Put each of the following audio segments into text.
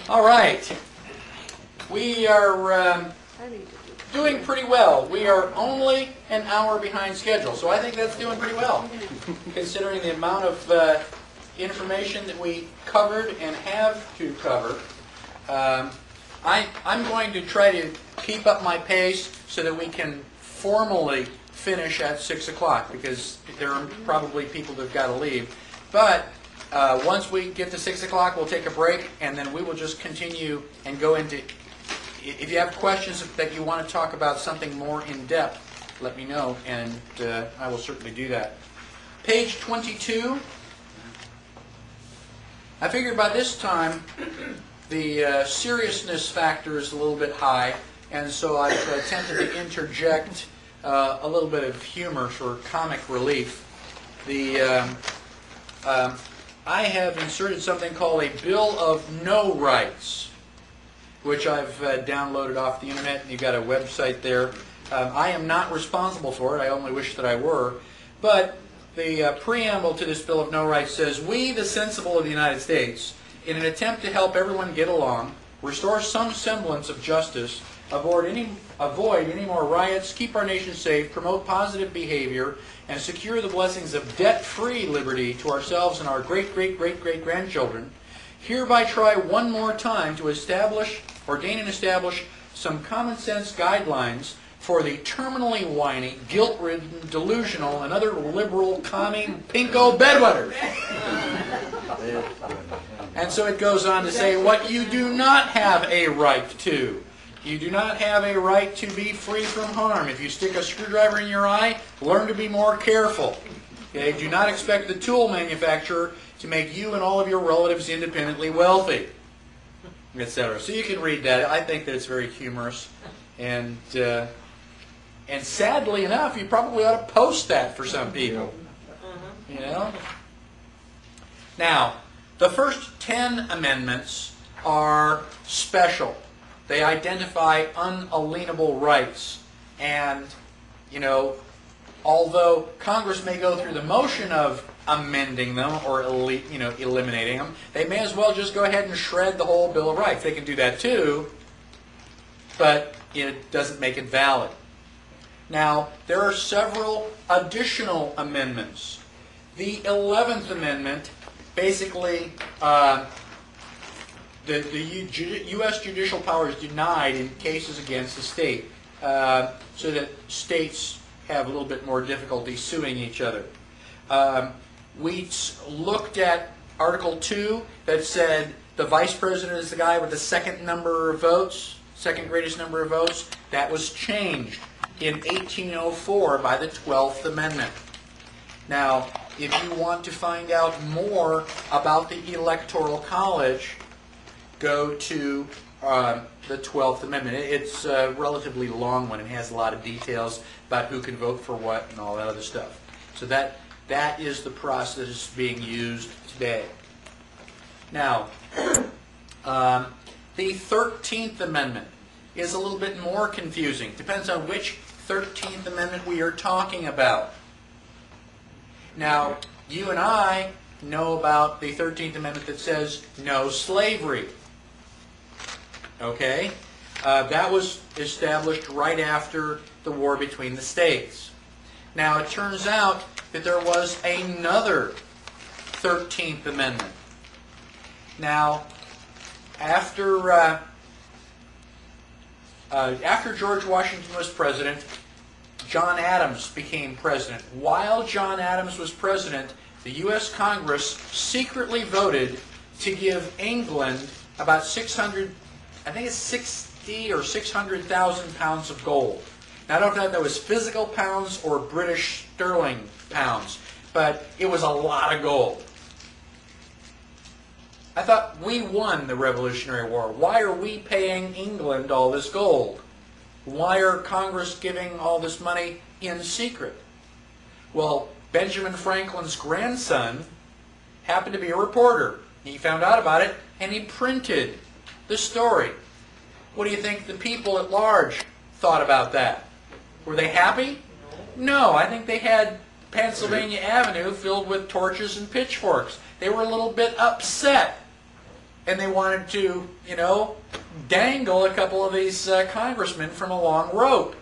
All right. We are doing pretty well. We are only an hour behind schedule, so I think that's doing pretty well, considering the amount of information that we covered and have to cover. I'm going to try to keep up my pace so that we can formally finish at 6 o'clock, because there are probably people that have got to leave. But once we get to 6 o'clock, we'll take a break, and then we will just continue and go into... If you have questions that you want to talk about something more in depth, let me know, and I will certainly do that. Page 22. I figured by this time the seriousness factor is a little bit high, and so I've attempted to interject a little bit of humor for comic relief. I have inserted something called a Bill of No Rights, which I've downloaded off the internet, and you've got a website there. I am not responsible for it. I only wish that I were. But the preamble to this Bill of No Rights says, "We, the sensible of the United States, in an attempt to help everyone get along, restore some semblance of justice, avoid any more riots, keep our nation safe, promote positive behavior, and secure the blessings of debt-free liberty to ourselves and our great-great-great-great-grandchildren, hereby try one more time to ordain and establish some common-sense guidelines for the terminally whiny, guilt-ridden, delusional, and other liberal, commie, pinko bedwetters." And so it goes on to say what you do not have a right to. You do not have a right to be free from harm. If you stick a screwdriver in your eye, learn to be more careful. Okay? Do not expect the tool manufacturer to make you and all of your relatives independently wealthy, etc. So you can read that. I think that it's very humorous. And sadly enough, you probably ought to post that for some people. You know? Now, the first 10 amendments are special. They identify unalienable rights. And, you know, although Congress may go through the motion of amending them or eliminating them, they may as well just go ahead and shred the whole Bill of Rights. They can do that too, but it doesn't make it valid. Now, there are several additional amendments. The 11th Amendment basically... The U.S. judicial power is denied in cases against the state, so that states have a little bit more difficulty suing each other. We looked at Article 2 that said the vice president is the guy with the second number of votes, second greatest number of votes. That was changed in 1804 by the 12th Amendment. Now, if you want to find out more about the Electoral College, go to the 12th Amendment. It's a relatively long one. It has a lot of details about who can vote for what and all that other stuff. So that is the process being used today. Now, the 13th Amendment is a little bit more confusing. Depends on which 13th Amendment we are talking about. Now, you and I know about the 13th Amendment that says no slavery. Okay? That was established right after the war between the states. Now, it turns out that there was another 13th Amendment. Now, after George Washington was president, John Adams became president. While John Adams was president, the U.S. Congress secretly voted to give England about 60 or 600,000 pounds of gold. Now, I don't know if that was physical pounds or British sterling pounds, but it was a lot of gold. I thought, we won the Revolutionary War. Why are we paying England all this gold? Why are Congress giving all this money in secret? Well, Benjamin Franklin's grandson happened to be a reporter. He found out about it, and he printed the story. What do you think the people at large thought about that? Were they happy? No, I think they had Pennsylvania Avenue filled with torches and pitchforks. They were a little bit upset and they wanted to, you know, dangle a couple of these congressmen from a long rope.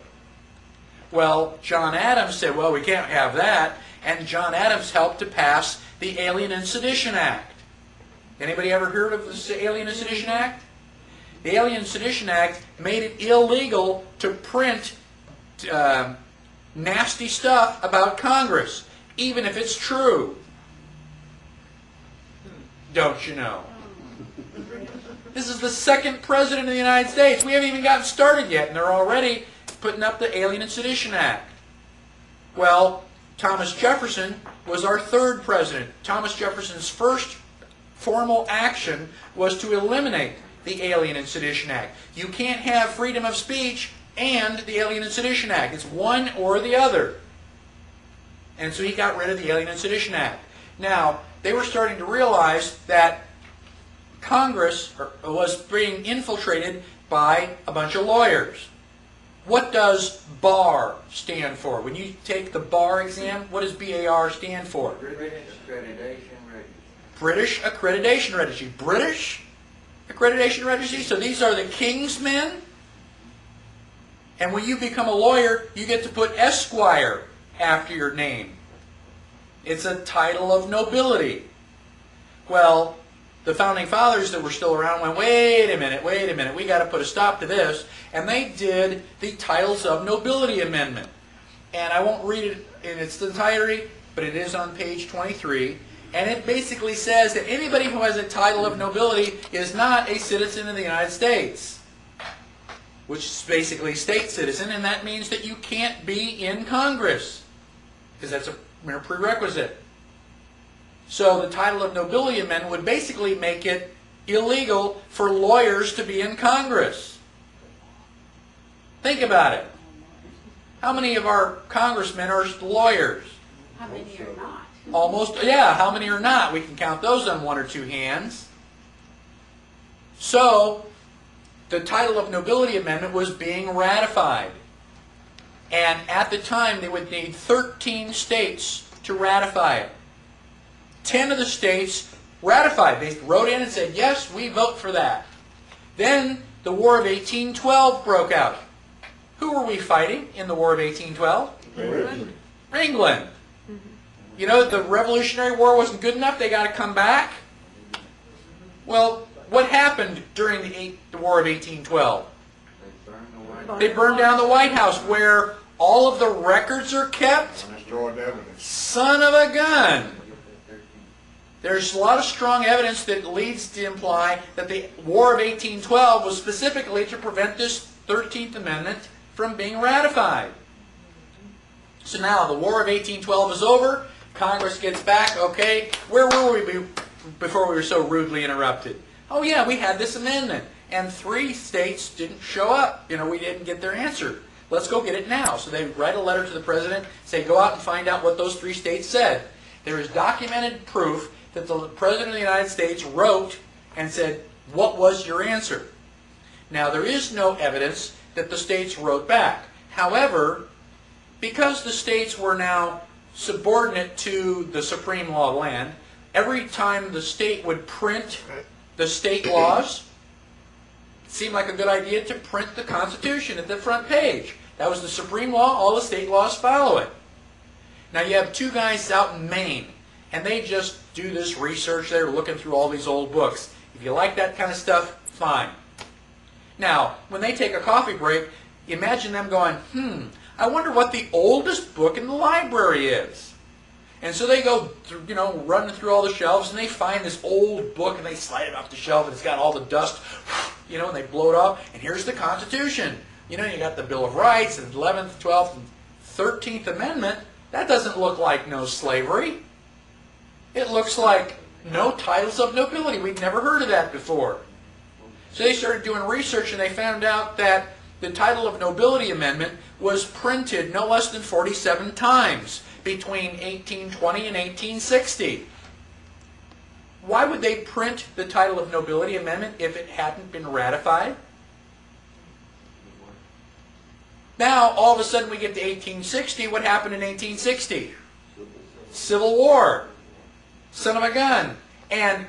Well, John Adams said, well, we can't have that, and John Adams helped to pass the Alien and Sedition Act. Anybody ever heard of the Alien and Sedition Act? The Alien and Sedition Act made it illegal to print nasty stuff about Congress, even if it's true. Don't you know? This is the second president of the United States. We haven't even gotten started yet, and they're already putting up the Alien and Sedition Act. Well, Thomas Jefferson was our third president. Thomas Jefferson's first formal action was to eliminate the Alien and Sedition Act. You can't have freedom of speech and the Alien and Sedition Act. It's one or the other. And so he got rid of the Alien and Sedition Act. Now, they were starting to realize that Congress was being infiltrated by a bunch of lawyers. What does BAR stand for? When you take the BAR exam, what does BAR stand for? British Accreditation Registry. British Accreditation Registry. British Accreditation Registry? So these are the king's men? And when you become a lawyer, you get to put Esquire after your name. It's a title of nobility. Well, the Founding Fathers that were still around went, wait a minute, we got to put a stop to this. And they did the Titles of Nobility Amendment. And I won't read it in its entirety, but it is on page 23. And it basically says that anybody who has a title of nobility is not a citizen of the United States, which is basically state citizen, and that means that you can't be in Congress, because that's a mere prerequisite. So the title of nobility amendment would basically make it illegal for lawyers to be in Congress. Think about it. How many of our congressmen are lawyers? How many are not? Almost, yeah, how many are not? We can count those on one or two hands. So, the title of nobility amendment was being ratified. And at the time, they would need 13 states to ratify it. 10 of the states ratified. They wrote in and said, yes, we vote for that. Then the War of 1812 broke out. Who were we fighting in the War of 1812? England. England. You know, the Revolutionary War wasn't good enough. They got to come back. Well, what happened during the War of 1812? They burned down the White House, where all of the records are kept. Son of a gun. There's a lot of strong evidence that leads to imply that the War of 1812 was specifically to prevent this 13th Amendment from being ratified. So now the War of 1812 is over. Congress gets back. Okay, where were we before we were so rudely interrupted? Oh yeah, we had this amendment. And 3 states didn't show up. You know, we didn't get their answer. Let's go get it now. So they write a letter to the president, say, go out and find out what those 3 states said. There is documented proof that the president of the United States wrote and said, what was your answer? Now, there is no evidence that the states wrote back. However, because the states were now subordinate to the supreme law of the land, every time the state would print the state laws, it seemed like a good idea to print the Constitution at the front page. That was the supreme law. All the state laws follow it. Now, you have 2 guys out in Maine, and they just do this research. They're looking through all these old books. If you like that kind of stuff, fine. Now, when they take a coffee break, imagine them going, I wonder what the oldest book in the library is. And so they go through, running through all the shelves, and they find this old book, and they slide it off the shelf, and it's got all the dust, and they blow it off, and here's the Constitution. You got the Bill of Rights, and 11th, 12th, and 13th Amendment. That doesn't look like no slavery. It looks like no titles of nobility. We'd never heard of that before. So they started doing research, and they found out that the title of nobility amendment was printed no less than 47 times between 1820 and 1860. Why would they print the title of nobility amendment if it hadn't been ratified? Now, all of a sudden we get to 1860. What happened in 1860? Civil War. Son of a gun. And